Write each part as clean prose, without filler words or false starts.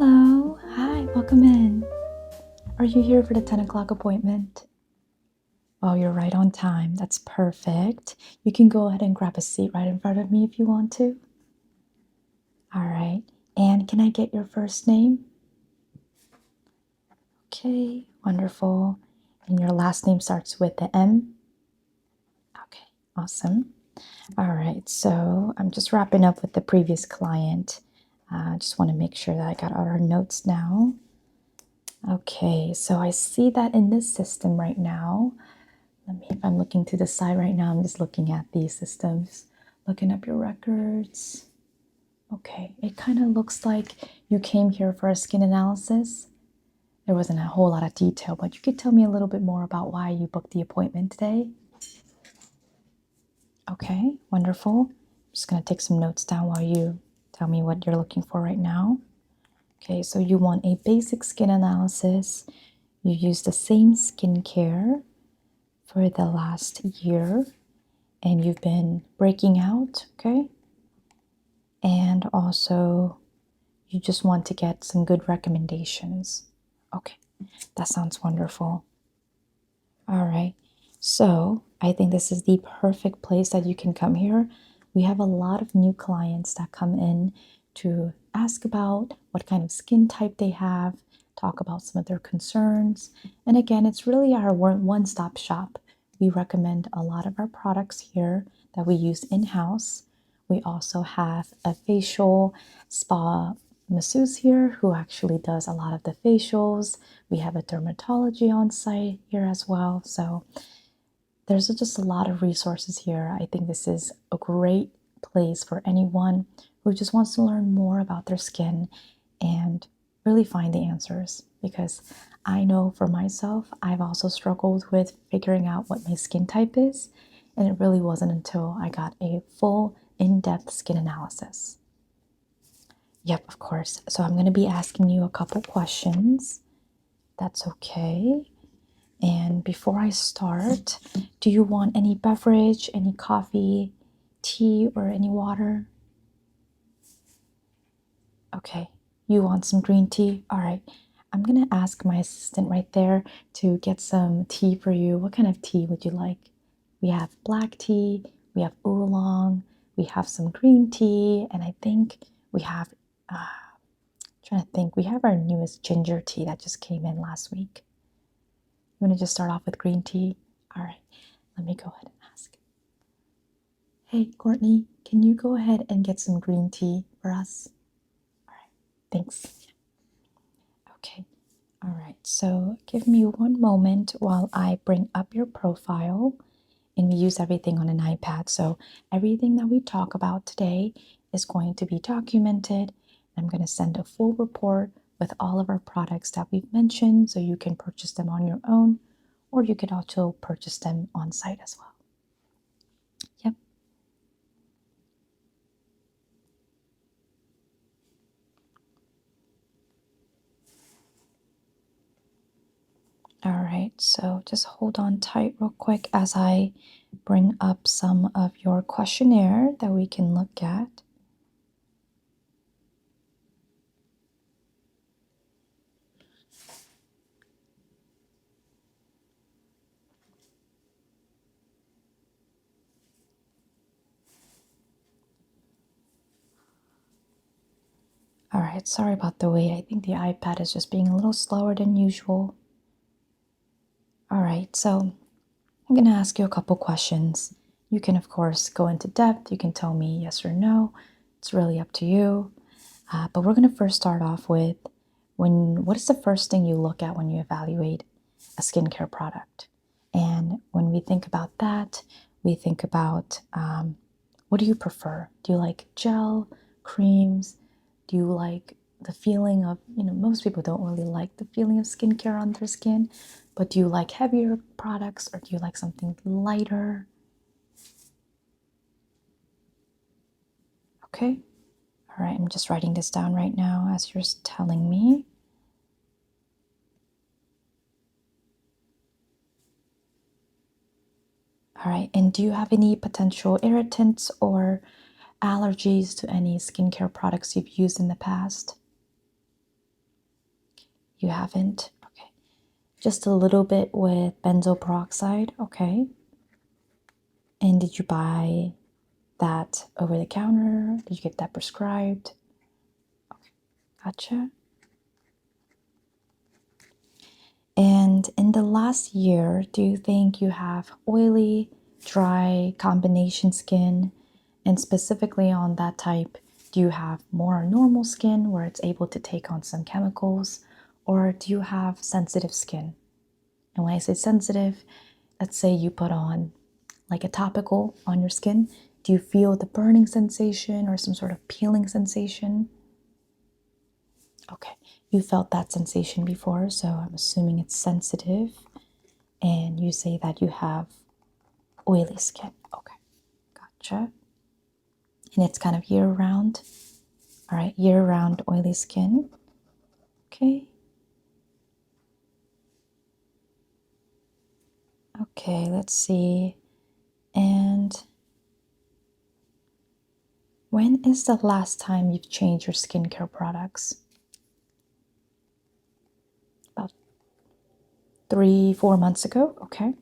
Hello, hi, welcome in. Are you here for the 10 o'clock appointment? Oh, you're right on time. That's perfect. You can go ahead and grab a seat right in front of me if you want to. All right. And can I get your first name? Okay, wonderful. And your last name starts with the M? Okay, awesome. All right, so I'm just wrapping up with the previous client. I just want to make sure that I got all our notes now. Okay, so I see that in this system right now. If I'm looking to the side right now, I'm just looking at these systems, looking up your records. Okay, it kind of looks like you came here for a skin analysis. There wasn't a whole lot of detail, but you could tell me a little bit more about why you booked the appointment today. Okay, wonderful. I'm just going to take some notes down while you tell me what you're looking for right now. Okay, so you want a basic skin analysis. You use the same skincare for the last year, and you've been breaking out, okay? And also, you just want to get some good recommendations. Okay, that sounds wonderful. All right, so I think this is the perfect place that you can come here. We have a lot of new clients that come in to ask about what kind of skin type they have, talk about some of their concerns. And again, it's really our one-stop shop. We recommend a lot of our products here that we use in-house. We also have a facial spa masseuse here who actually does a lot of the facials. We have a dermatology on site here as well. So there's just a lot of resources here. I think this is a great place for anyone who just wants to learn more about their skin and really find the answers, because I know for myself, I've also struggled with figuring out what my skin type is, and it really wasn't until I got a full in-depth skin analysis. Yep, of course. So I'm going to be asking you a couple questions. That's okay. And before I start, do you want any beverage, any coffee, tea, or any water? Okay, you want some green tea? All right. I'm going to ask my assistant right there to get some tea for you. What kind of tea would you like? We have black tea, we have oolong, we have some green tea, and I think we have, trying to think, we have our newest ginger tea that just came in last week. You want to just start off with green tea? All right, let me go ahead and ask. Hey, Courtney, can you go ahead and get some green tea for us? All right, thanks. Okay, all right, so give me one moment while I bring up your profile. And we use everything on an iPad, so everything that we talk about today is going to be documented. I'm going to send a full report with all of our products that we've mentioned, so you can purchase them on your own, or you could also purchase them on site as well. Yep. All right, so just hold on tight real quick as I bring up some of your questionnaire that we can look at. All right, sorry about the wait. I think the iPad is just being a little slower than usual. All right, so I'm going to ask you a couple questions. You can, of course, go into depth. You can tell me yes or no. It's really up to you. But we're going to first start off with what is the first thing you look at when you evaluate a skincare product? And when we think about that, we think about what do you prefer? Do you like gel, creams? Do you like the feeling of, most people don't really like the feeling of skincare on their skin, but do you like heavier products or do you like something lighter? Okay. All right, I'm just writing this down right now as you're telling me. All right, and do you have any potential irritants or allergies to any skincare products you've used in the past? You haven't? Okay. Just a little bit with benzoyl peroxide, okay. And did you buy that over the counter? Did you get that prescribed? Okay, gotcha. And in the last year, do you think you have oily, dry, combination skin? And specifically on that type, do you have more normal skin where it's able to take on some chemicals? Or do you have sensitive skin? And when I say sensitive, let's say you put on like a topical on your skin. Do you feel the burning sensation or some sort of peeling sensation? Okay, you felt that sensation before, so I'm assuming it's sensitive. And you say that you have oily skin. Okay, gotcha. And it's kind of year round. All right, year round oily skin. Okay. Okay, let's see. And when is the last time you've changed your skincare products? About 3-4 months ago. Okay.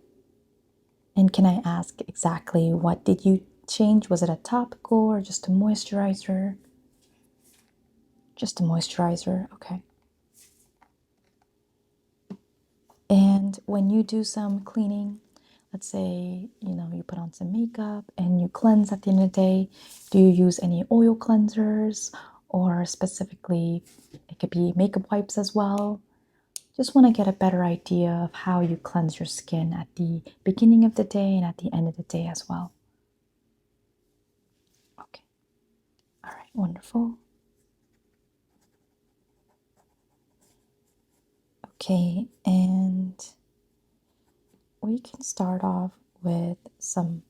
And can I ask exactly what did you change? Was it a topical or just a moisturizer? Just a moisturizer. Okay. And when you do some cleaning, let's say, you put on some makeup and you cleanse at the end of the day, do you use any oil cleansers or specifically it could be makeup wipes as well? Just want to get a better idea of how you cleanse your skin at the beginning of the day and at the end of the day as well. Okay. All right, wonderful. Okay, and we can start off with some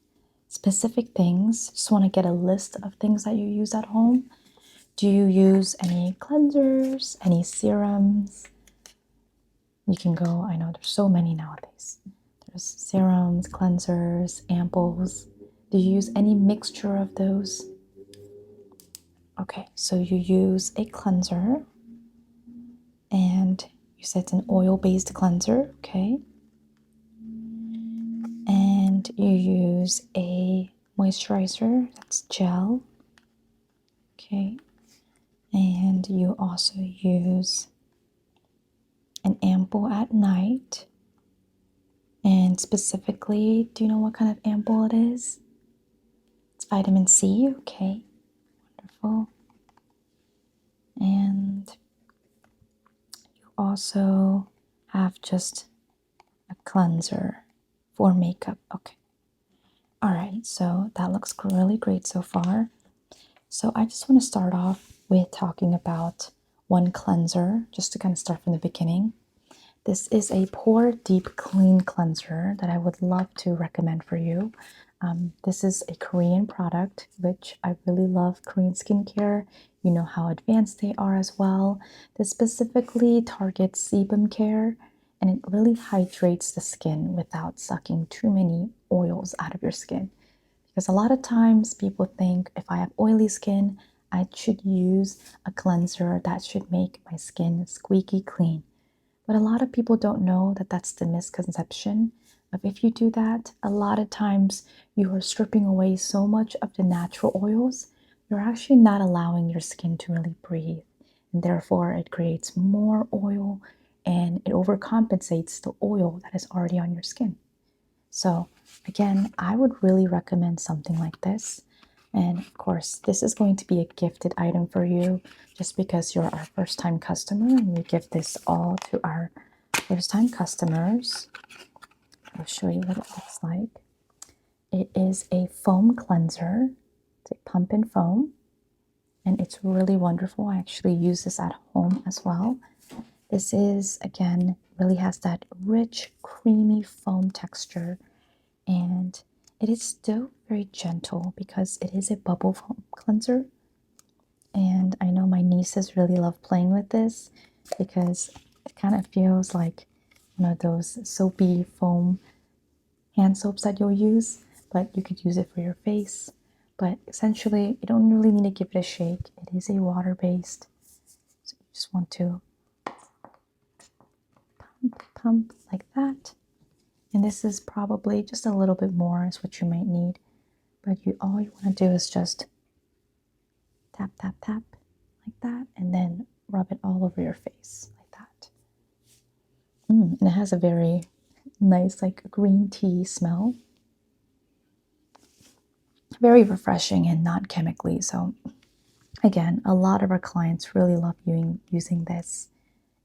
specific things. Just want to get a list of things that you use at home. Do you use any cleansers, any serums? You can go, I know there's so many nowadays. There's serums, cleansers, ampoules. Do you use any mixture of those? Okay, so you use a cleanser and you said it's an oil-based cleanser, okay? And you use a moisturizer, that's gel, okay? And you also use an ampoule at night. And specifically, do you know what kind of ampoule it is? It's vitamin C, okay, wonderful. And you also have just a cleanser for makeup, okay. All right, so that looks really great so far. So I just want to start off with talking about one cleanser, just to kind of start from the beginning. This is a Pore Deep Clean Cleanser that I would love to recommend for you. This is a Korean product, which I really love Korean skincare. You know how advanced they are as well. This specifically targets sebum care, and it really hydrates the skin without sucking too many oils out of your skin. Because a lot of times people think if I have oily skin, I should use a cleanser that should make my skin squeaky clean. But a lot of people don't know that that's the misconception of if you do that, a lot of times you are stripping away so much of the natural oils, you're actually not allowing your skin to really breathe. And therefore, it creates more oil and it overcompensates the oil that is already on your skin. So again, I would really recommend something like this. And of course, this is going to be a gifted item for you just because you're our first time customer and we give this all to our first time customers. I'll show you what it looks like. It is a foam cleanser. It's a pump and foam and it's really wonderful. I actually use this at home as well. This is, again, really has that rich, creamy foam texture. And it is still very gentle because it is a bubble foam cleanser. And I know my nieces really love playing with this because it kind of feels like one of those soapy foam hand soaps that you'll use, but you could use it for your face. But essentially, you don't really need to give it a shake. It is a water-based, so you just want to pump, pump like that. And this is probably just a little bit more is what you might need. But all you want to do is just tap, tap, tap like that, and then rub it all over your face like that. And it has a very nice like green tea smell. Very refreshing and not chemically. So again, a lot of our clients really love using this.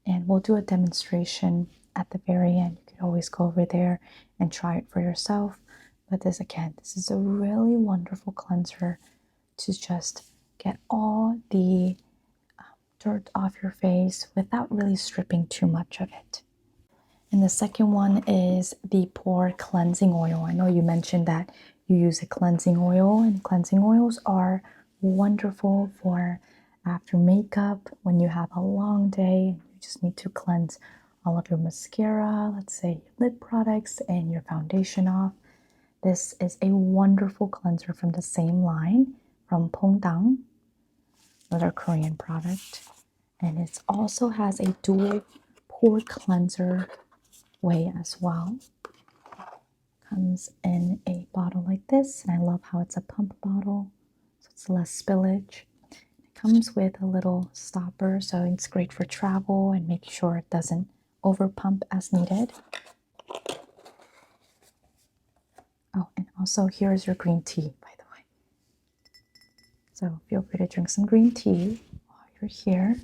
And we'll do a demonstration at the very end. You could always go over there and try it for yourself. But this is a really wonderful cleanser to just get all the dirt off your face without really stripping too much of it. And the second one is the pore cleansing oil. I know you mentioned that you use a cleansing oil, and cleansing oils are wonderful for after makeup when you have a long day. You just need to cleanse all of your mascara, let's say your lip products, and your foundation off. This is a wonderful cleanser from the same line from Pongdang, another Korean product. And it also has a dual pore cleanser way as well. Comes in a bottle like this, and I love how it's a pump bottle, so it's less spillage. It comes with a little stopper, so it's great for travel and make sure it doesn't over pump as needed. Oh, and also here's your green tea, by the way. So feel free to drink some green tea while you're here.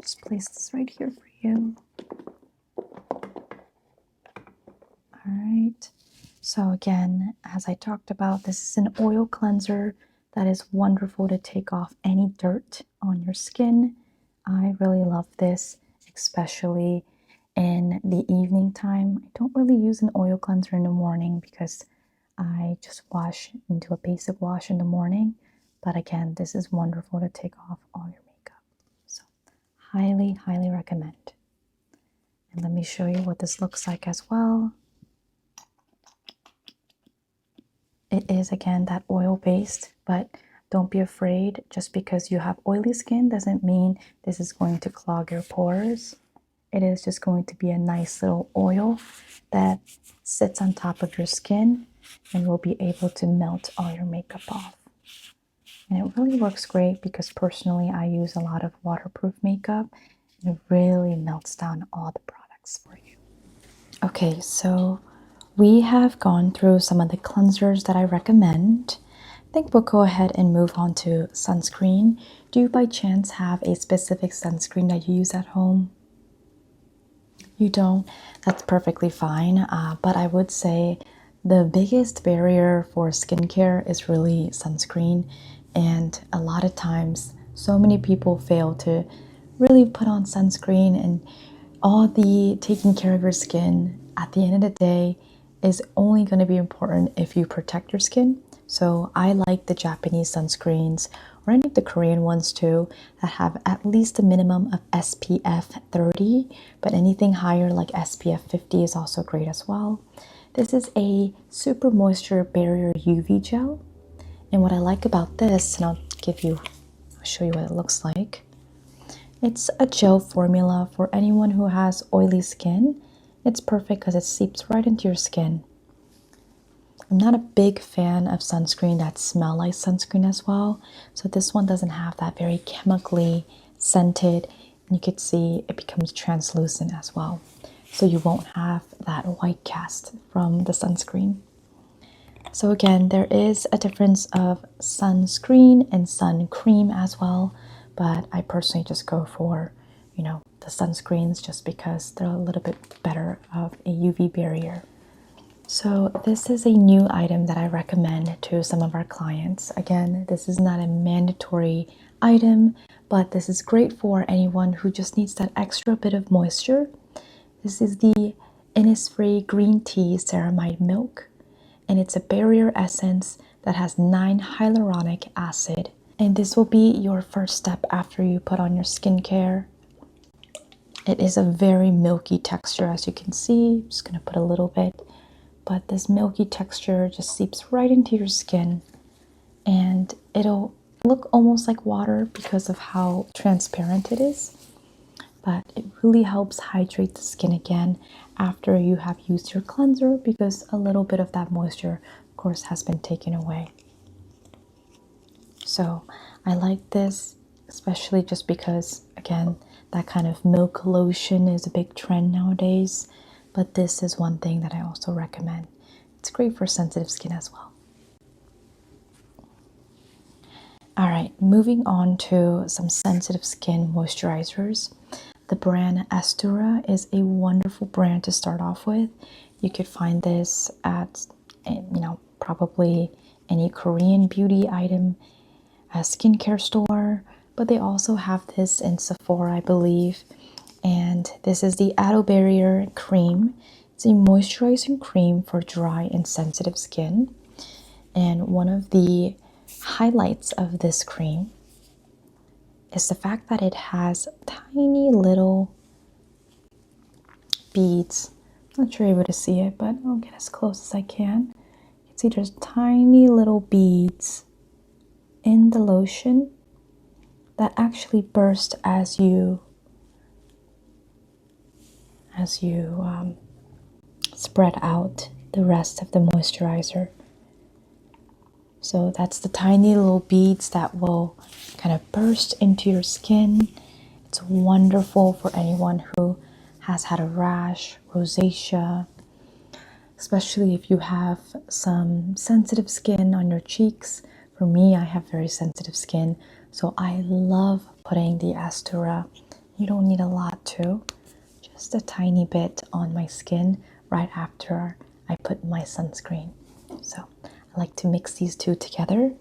Just place this right here for you. All right. So again, as I talked about, this is an oil cleanser that is wonderful to take off any dirt on your skin. I really love this, especially in the evening time. I don't really use an oil cleanser in the morning because I just wash and do a basic wash in the morning. But again, this is wonderful to take off all your makeup. So highly, highly recommend. And let me show you what this looks like as well. It is, again, that oil-based, but don't be afraid. Just because you have oily skin doesn't mean this is going to clog your pores. It is just going to be a nice little oil that sits on top of your skin and will be able to melt all your makeup off. And it really works great because personally I use a lot of waterproof makeup, and it really melts down all the products for you. Okay, so we have gone through some of the cleansers that I recommend. I think we'll go ahead and move on to sunscreen. Do you by chance have a specific sunscreen that you use at home? You don't? That's perfectly fine. But I would say the biggest barrier for skincare is really sunscreen. And a lot of times, so many people fail to really put on sunscreen, and all the taking care of your skin at the end of the day is only going to be important if you protect your skin. So I like the Japanese sunscreens, or any of the Korean ones too, that have at least a minimum of SPF 30, but anything higher like SPF 50 is also great as well. This is a super moisture barrier UV gel. And what I like about this, and I'll show you what it looks like. It's a gel formula for anyone who has oily skin. It's perfect because it seeps right into your skin. I'm not a big fan of sunscreen that smell like sunscreen as well. So this one doesn't have that very chemically scented. And you can see it becomes translucent as well. So you won't have that white cast from the sunscreen. So again, there is a difference of sunscreen and sun cream as well. But I personally just go for, the sunscreens just because they're a little bit better of a UV barrier. So this is a new item that I recommend to some of our clients. Again, this is not a mandatory item, but this is great for anyone who just needs that extra bit of moisture. This is the Innisfree Green Tea Ceramide Milk, and it's a barrier essence that has 9 hyaluronic acid. And this will be your first step after you put on your skincare. It is a very milky texture, as you can see. I'm just going to put a little bit. But this milky texture just seeps right into your skin. And it'll look almost like water because of how transparent it is. but it really helps hydrate the skin again after you have used your cleanser, because a little bit of that moisture, of course, has been taken away. So I like this, especially just because, again, that kind of milk lotion is a big trend nowadays, but this is one thing that I also recommend. It's great for sensitive skin as well. All right, moving on to some sensitive skin moisturizers. The brand Astura is a wonderful brand to start off with. You could find this at, probably any Korean beauty item, a skincare store, but they also have this in Sephora, I believe. And this is the Aloe Barrier Cream. It's a moisturizing cream for dry and sensitive skin. And one of the highlights of this cream is the fact that it has tiny little beads. I'm not sure you're able to see it, but I'll get as close as I can. You can see there's tiny little beads in the lotion that actually burst as you spread out the rest of the moisturizer. So that's the tiny little beads that will kind of burst into your skin. It's wonderful for anyone who has had a rash, rosacea, especially if you have some sensitive skin on your cheeks. For me, I have very sensitive skin, so I love putting the Astura. You don't need a lot too, just a tiny bit on my skin right after I put my sunscreen. So I like to mix these two together,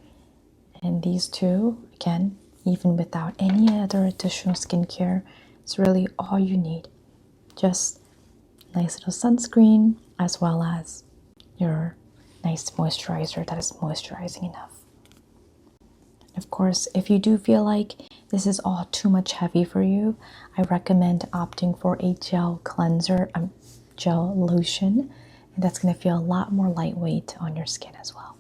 and these two, again, even without any other additional skincare, it's really all you need. Just nice little sunscreen as well as your nice moisturizer that is moisturizing enough. Of course, if you do feel like this is all too much heavy for you, I recommend opting for a gel cleanser, gel lotion, and that's going to feel a lot more lightweight on your skin as well.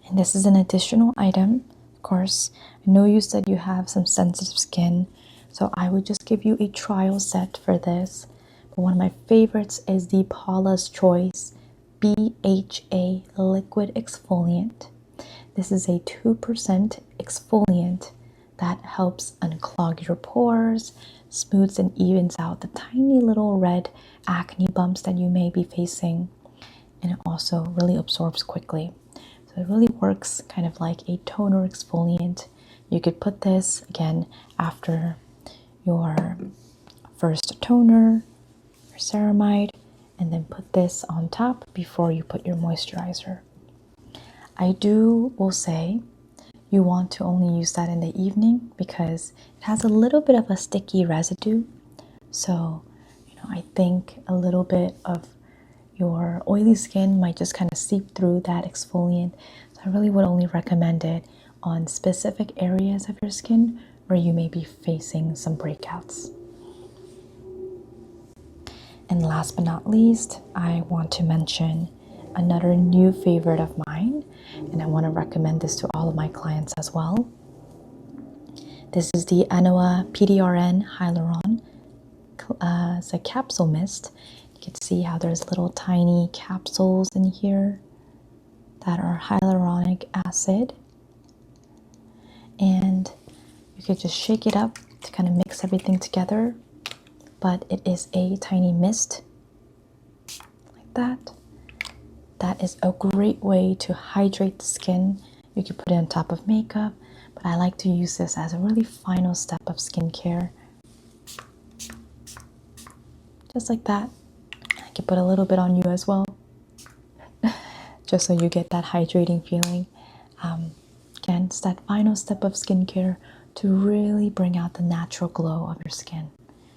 And this is an additional item. Of course, I know you said you have some sensitive skin, so I would just give you a trial set for this. But one of my favorites is the Paula's Choice BHA Liquid Exfoliant. This is a 2% exfoliant that helps unclog your pores, smooths and evens out the tiny little red acne bumps that you may be facing, and it also really absorbs quickly. So it really works kind of like a toner exfoliant. You could put this again after your first toner, your ceramide, and then put this on top before you put your moisturizer. I will say you want to only use that in the evening because it has a little bit of a sticky residue. So, I think a little bit of your oily skin might just kind of seep through that exfoliant. So I really would only recommend it on specific areas of your skin where you may be facing some breakouts. And last but not least, I want to mention another new favorite of mine, and I want to recommend this to all of my clients as well. This is the Anoa PDRN Hyaluron. It's a capsule mist. You can see how there's little tiny capsules in here that are hyaluronic acid. And you could just shake it up to kind of mix everything together. But it is a tiny mist like that. That is a great way to hydrate the skin. You can put it on top of makeup, but I like to use this as a really final step of skincare. Just like that. I can put a little bit on you as well, just so you get that hydrating feeling. Again, it's that final step of skincare to really bring out the natural glow of your skin.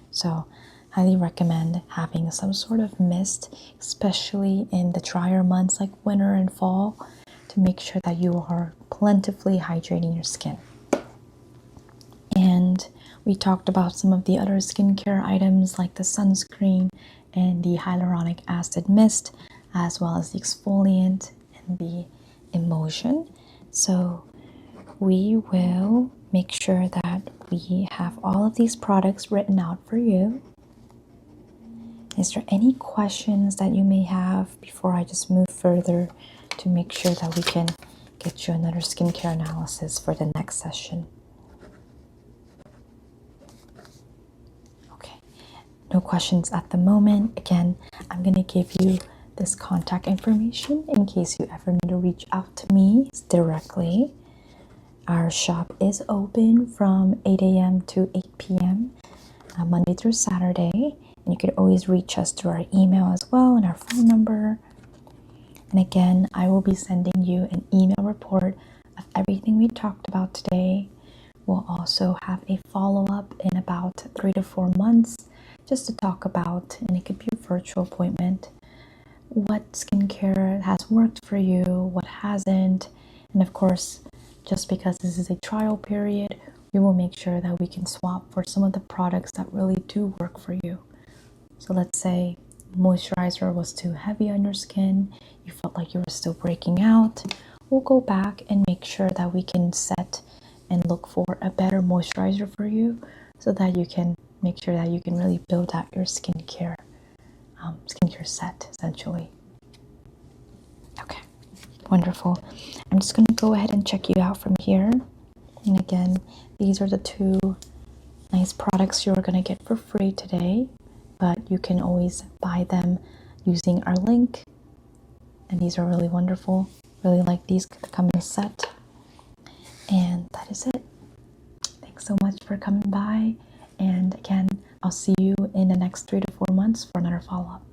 So highly recommend having some sort of mist, especially in the drier months like winter and fall, to make sure that you are plentifully hydrating your skin. And we talked about some of the other skincare items like the sunscreen and the hyaluronic acid mist, as well as the exfoliant and the emulsion. So we will make sure that we have all of these products written out for you. Is there any questions that you may have before I just move further to make sure that we can get you another skincare analysis for the next session? Okay, no questions at the moment. Again, I'm going to give you this contact information in case you ever need to reach out to me directly. Our shop is open from 8 a.m. to 8 p.m. Monday through Saturday. And you could always reach us through our email as well and our phone number. And again, I will be sending you an email report of everything we talked about today. We'll also have a follow-up in about 3 to 4 months just to talk about, and it could be a virtual appointment, what skincare has worked for you, what hasn't. And of course, just because this is a trial period, we will make sure that we can swap for some of the products that really do work for you. So let's say moisturizer was too heavy on your skin, you felt like you were still breaking out, we'll go back and make sure that we can set and look for a better moisturizer for you so that you can make sure that you can really build out your skincare set, essentially. Okay, wonderful. I'm just going to go ahead and check you out from here. And again, these are the 2 nice products you're going to get for free today. But you can always buy them using our link. And these are really wonderful. Really like these that come in a set. And that is it. Thanks so much for coming by. And again, I'll see you in the next 3 to 4 months for another follow-up.